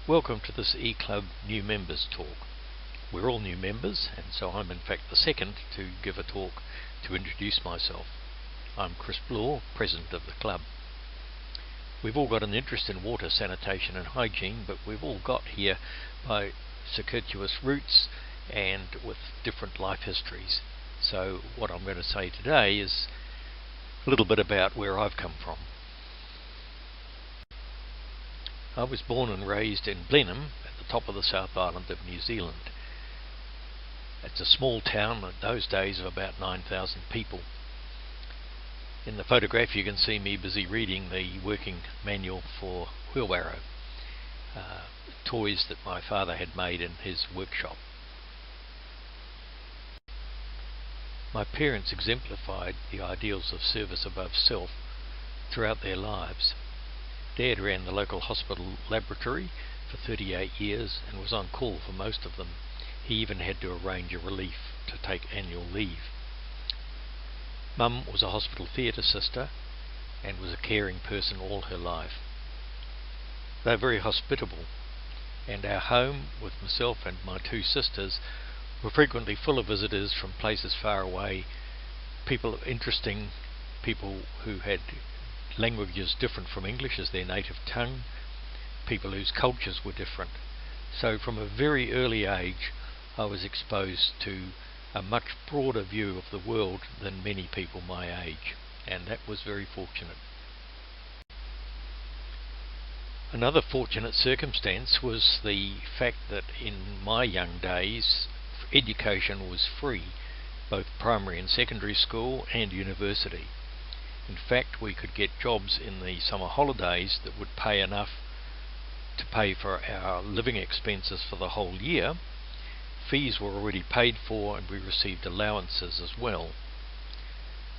Welcome to this E-Club New Members Talk. We're all new members, and so I'm in fact the second to give a talk to introduce myself. I'm Chris Bloore, President of the club. We've all got an interest in water, sanitation and hygiene, but we've all got here by circuitous routes and with different life histories. So what I'm going to say today is a little bit about where I've come from. I was born and raised in Blenheim, at the top of the South Island of New Zealand. It's a small town in those days of about 9,000 people. In the photograph you can see me busy reading the working manual for wheelbarrow, toys that my father had made in his workshop. My parents exemplified the ideals of service above self throughout their lives. Dad ran the local hospital laboratory for 38 years and was on call for most of them. He even had to arrange a relief to take annual leave. Mum was a hospital theatre sister and was a caring person all her life. They're very hospitable, and our home, with myself and my two sisters, were frequently full of visitors from places far away, people interesting, people who had languages different from English as their native tongue, people whose cultures were different. So from a very early age I was exposed to a much broader view of the world than many people my age, and that was very fortunate. Another fortunate circumstance was the fact that in my young days education was free, both primary and secondary school and university. In fact, we could get jobs in the summer holidays that would pay enough to pay for our living expenses for the whole year. Fees were already paid for and we received allowances as well.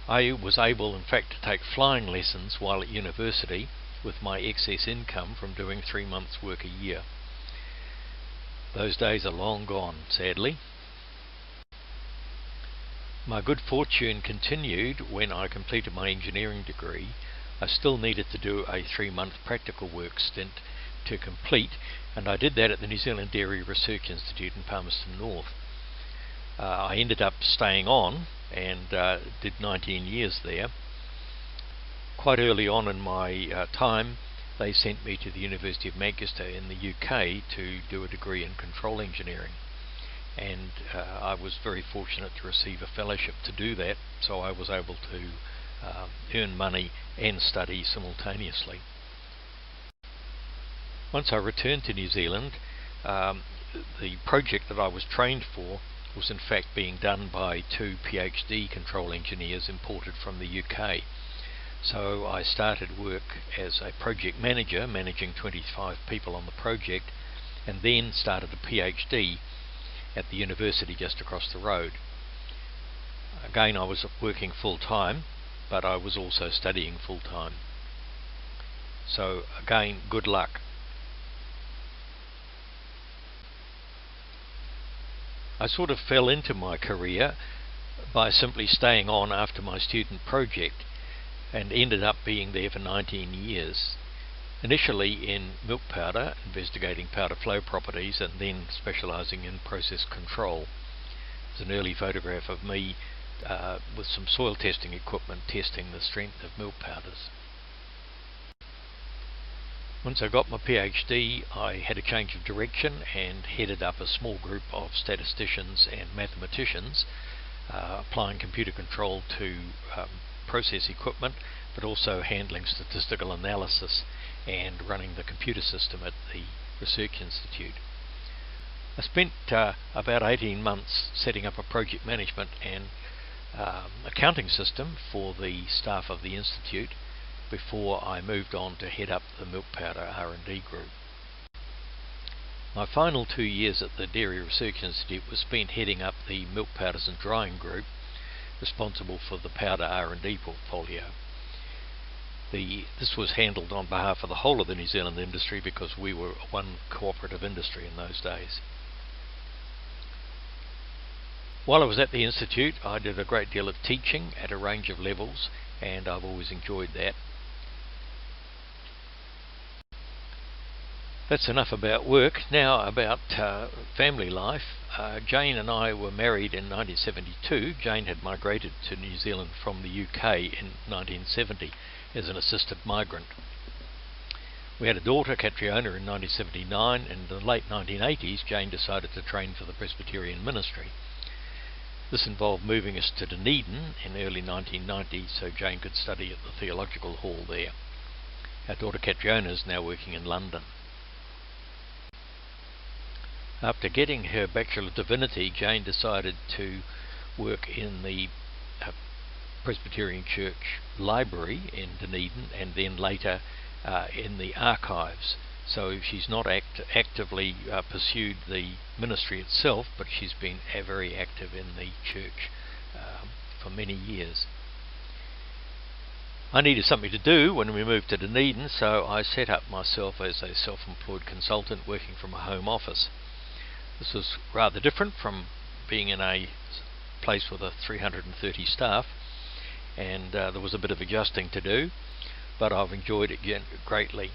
I was able, in fact, to take flying lessons while at university with my excess income from doing 3 months' work a year. Those days are long gone, sadly. My good fortune continued when I completed my engineering degree. I still needed to do a 3-month practical work stint to complete, and I did that at the New Zealand Dairy Research Institute in Palmerston North. I ended up staying on and did 19 years there. Quite early on in my time, they sent me to the University of Manchester in the UK to do a degree in control engineering. And I was very fortunate to receive a fellowship to do that, so I was able to earn money and study simultaneously. Once I returned to New Zealand, the project that I was trained for was in fact being done by 2 PhD control engineers imported from the UK. So I started work as a project manager, managing 25 people on the project, and then started a PhD at the university just across the road. Again, I was working full-time, but I was also studying full-time. So again, good luck. I sort of fell into my career by simply staying on after my student project and ended up being there for 19 years. Initially in milk powder, investigating powder flow properties, and then specialising in process control. There's an early photograph of me with some soil testing equipment testing the strength of milk powders. Once I got my PhD, I had a change of direction and headed up a small group of statisticians and mathematicians, applying computer control to process equipment, but also handling statistical analysis and running the computer system at the Research Institute. I spent about 18 months setting up a project management and accounting system for the staff of the Institute before I moved on to head up the milk powder R&D group. My final 2 years at the Dairy Research Institute was spent heading up the milk powders and drying group, responsible for the powder R&D portfolio. This was handled on behalf of the whole of the New Zealand industry because we were one cooperative industry in those days. While I was at the Institute, I did a great deal of teaching at a range of levels, and I've always enjoyed that. That's enough about work. Now about family life. Jane and I were married in 1972. Jane had migrated to New Zealand from the UK in 1970 as an assisted migrant. We had a daughter, Catriona, in 1979, and in the late 1980s Jane decided to train for the Presbyterian ministry. This involved moving us to Dunedin in early 1990 so Jane could study at the theological hall there. Our daughter Catriona is now working in London. After getting her Bachelor of Divinity, Jane decided to work in the Presbyterian Church Library in Dunedin and then later in the archives. So she's not actively pursued the ministry itself, but she's been very active in the church for many years. I needed something to do when we moved to Dunedin, so I set up myself as a self-employed consultant working from a home office. This was rather different from being in a place with 330 staff, and there was a bit of adjusting to do, but I've enjoyed it greatly.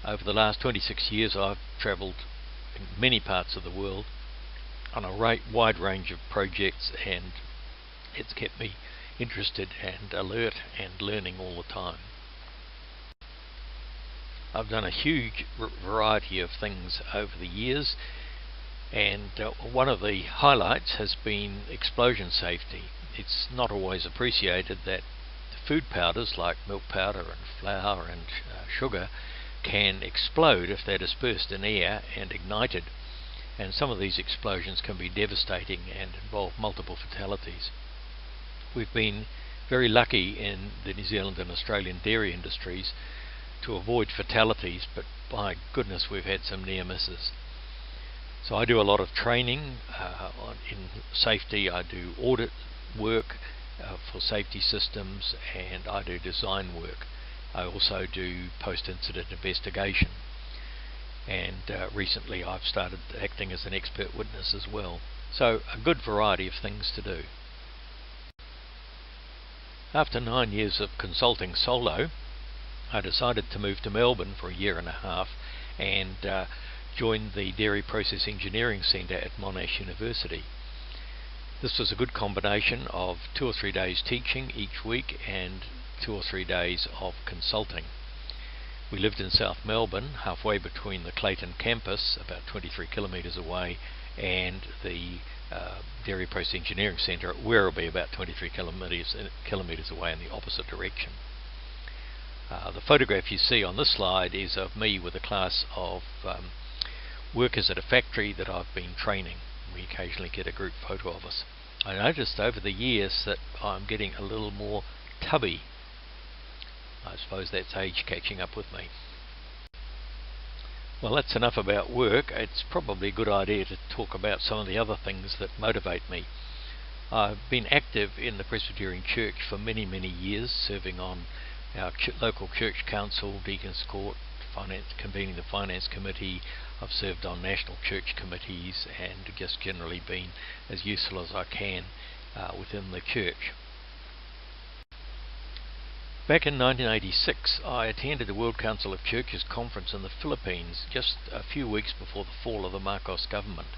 Over the last 26 years I've travelled in many parts of the world on a wide range of projects, and it's kept me interested and alert and learning all the time. I've done a huge variety of things over the years, and one of the highlights has been explosion safety. It's not always appreciated that food powders like milk powder and flour and sugar can explode if they're dispersed in air and ignited, and some of these explosions can be devastating and involve multiple fatalities. We've been very lucky in the New Zealand and Australian dairy industries to avoid fatalities, but by goodness we've had some near misses. So I do a lot of training in safety. I do audit work for safety systems, and I do design work. I also do post-incident investigation, and recently I've started acting as an expert witness as well. So a good variety of things to do. After 9 years of consulting solo, I decided to move to Melbourne for a year and a half and joined the Dairy Process Engineering Centre at Monash University. This was a good combination of 2 or 3 days teaching each week and 2 or 3 days of consulting. We lived in South Melbourne, halfway between the Clayton campus, about 23 kilometres away, and the Dairy Process Engineering Centre at Werribee, about 23 kilometres away in the opposite direction. The photograph you see on this slide is of me with a class of workers at a factory that I've been training. We occasionally get a group photo of us. I noticed over the years that I'm getting a little more tubby. I suppose that's age catching up with me. Well, that's enough about work. It's probably a good idea to talk about some of the other things that motivate me. I've been active in the Presbyterian Church for many, many years, serving on our local church council, deacons court, convening the finance committee. I've served on national church committees and just generally been as useful as I can within the church. Back in 1986, I attended the World Council of Churches conference in the Philippines just a few weeks before the fall of the Marcos government.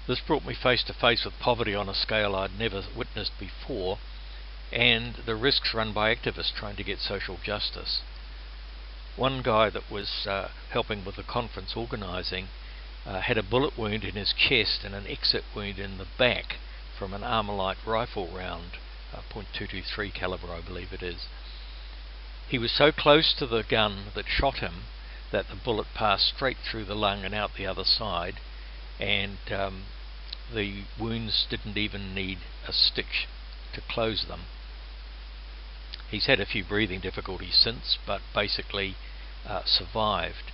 This brought me face to face with poverty on a scale I'd never witnessed before, and the risks run by activists trying to get social justice. One guy that was helping with the conference organising had a bullet wound in his chest and an exit wound in the back from an Armalite rifle round, .223 calibre I believe it is. He was so close to the gun that shot him that the bullet passed straight through the lung and out the other side, and the wounds didn't even need a stitch to close them. He's had a few breathing difficulties since, but basically survived.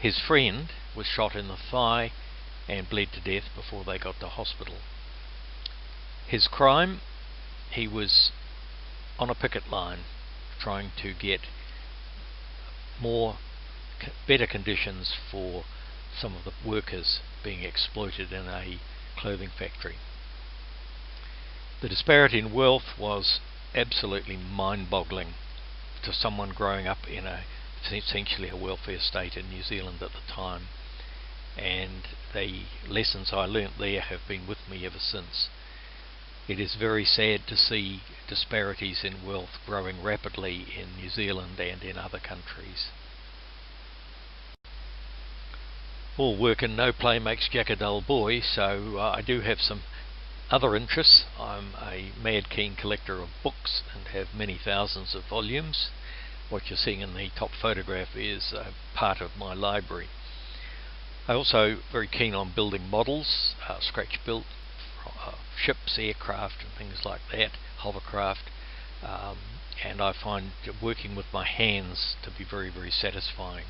His friend was shot in the thigh and bled to death before they got to hospital. His crime? He was on a picket line trying to get better conditions for some of the workers being exploited in a clothing factory. The disparity in wealth was absolutely mind-boggling to someone growing up in a essentially a welfare state in New Zealand at the time, and the lessons I learnt there have been with me ever since. It is very sad to see disparities in wealth growing rapidly in New Zealand and in other countries. All work and no play makes Jack a dull boy, so I do have some other interests. I'm a mad keen collector of books and have many thousands of volumes. What you're seeing in the top photograph is part of my library. I'm also very keen on building models, scratch built, ships, aircraft and things like that, hovercraft, and I find working with my hands to be very, very satisfying.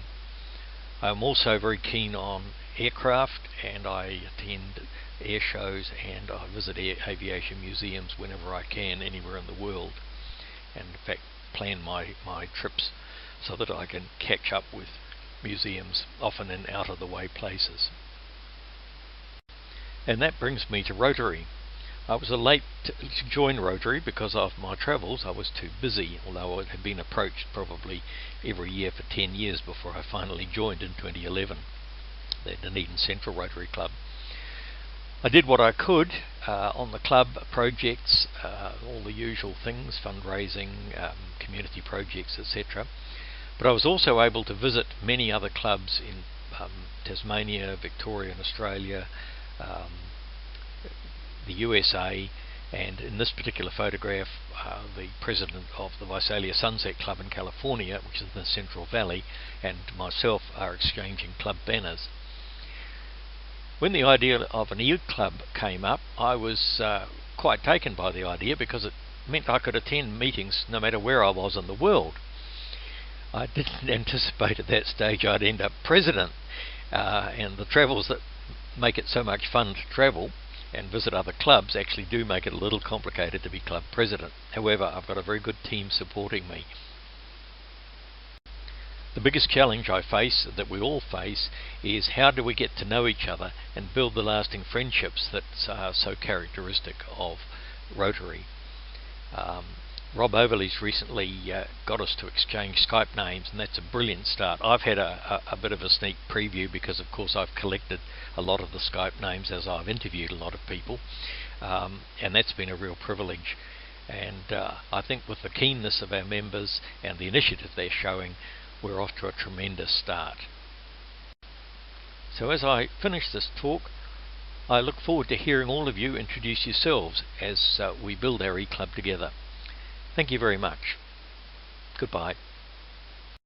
I'm also very keen on aircraft, and I attend air shows and I visit aviation museums whenever I can, anywhere in the world, and in fact plan my trips so that I can catch up with museums, often in out of the way places. And that brings me to Rotary. I was late to join Rotary because of my travels. I was too busy, although I had been approached probably every year for 10 years before I finally joined in 2011, the Dunedin Central Rotary Club. I did what I could on the club projects, all the usual things, fundraising, community projects, etc. But I was also able to visit many other clubs in Tasmania, Victoria and Australia, the USA, and in this particular photograph the president of the Visalia Sunset Club in California, which is in the Central Valley, and myself are exchanging club banners. When the idea of an e-club came up, I was quite taken by the idea, because it meant I could attend meetings no matter where I was in the world. I didn't anticipate at that stage I'd end up president, and the travels that make it so much fun to travel and visit other clubs actually do make it a little complicated to be club president. However, I've got a very good team supporting me. The biggest challenge I face, that we all face, is how do we get to know each other and build the lasting friendships that are so characteristic of Rotary. Rob Overley's recently got us to exchange Skype names, and that's a brilliant start. I've had a bit of a sneak preview because, of course, I've collected a lot of the Skype names as I've interviewed a lot of people, and that's been a real privilege. And I think with the keenness of our members and the initiative they're showing, we're off to a tremendous start. So as I finish this talk, I look forward to hearing all of you introduce yourselves as we build our e-club together. Thank you very much. Goodbye.